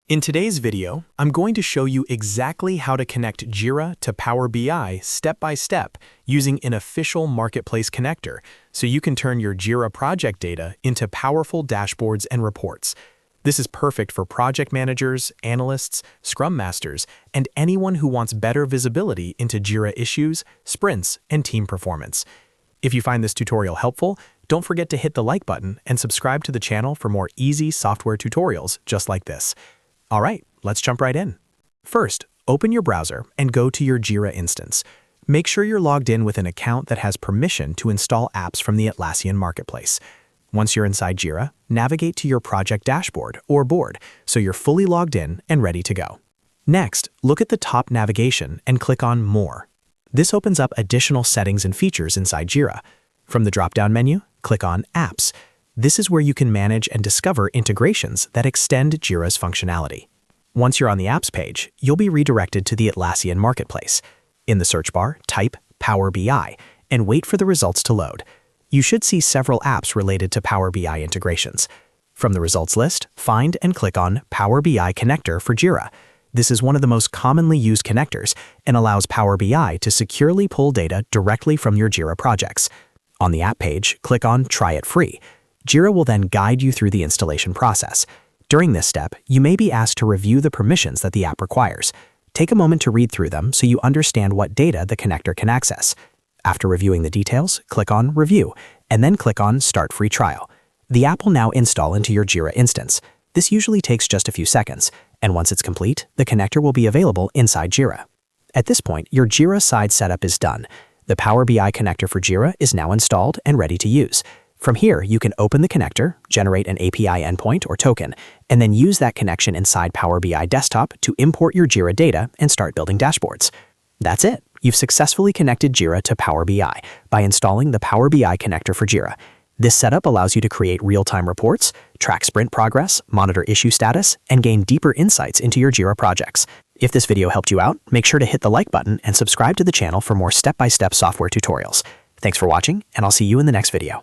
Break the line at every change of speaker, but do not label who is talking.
In today's video, I'm going to show you exactly how to connect Jira to Power BI step by step using an official Marketplace connector so you can turn your Jira project data into powerful dashboards and reports. This is perfect for project managers, analysts, Scrum Masters, and anyone who wants better visibility into Jira issues, sprints, and team performance. If you find this tutorial helpful, don't forget to hit the like button and subscribe to the channel for more easy software tutorials just like this. All right, let's jump right in. First, open your browser and go to your Jira instance. Make sure you're logged in with an account that has permission to install apps from the Atlassian Marketplace. Once you're inside Jira, navigate to your project dashboard or board so you're fully logged in and ready to go. Next, look at the top navigation and click on More. This opens up additional settings and features inside Jira. From the drop-down menu, click on Apps. This is where you can manage and discover integrations that extend Jira's functionality. Once you're on the Apps page, you'll be redirected to the Atlassian Marketplace. In the search bar, type Power BI and wait for the results to load. You should see several apps related to Power BI integrations. From the results list, find and click on Power BI Connector for Jira. This is one of the most commonly used connectors and allows Power BI to securely pull data directly from your Jira projects. On the app page, click on Try It Free. Jira will then guide you through the installation process. During this step, you may be asked to review the permissions that the app requires. Take a moment to read through them so you understand what data the connector can access. After reviewing the details, click on Review, and then click on Start Free Trial. The app will now install into your Jira instance. This usually takes just a few seconds, and once it's complete, the connector will be available inside Jira. At this point, your Jira side setup is done. The Power BI connector for Jira is now installed and ready to use. From here, you can open the connector, generate an API endpoint or token, and then use that connection inside Power BI Desktop to import your Jira data and start building dashboards. That's it. You've successfully connected Jira to Power BI by installing the Power BI connector for Jira. This setup allows you to create real-time reports, track sprint progress, monitor issue status, and gain deeper insights into your Jira projects. If this video helped you out, make sure to hit the like button and subscribe to the channel for more step-by-step software tutorials. Thanks for watching, and I'll see you in the next video.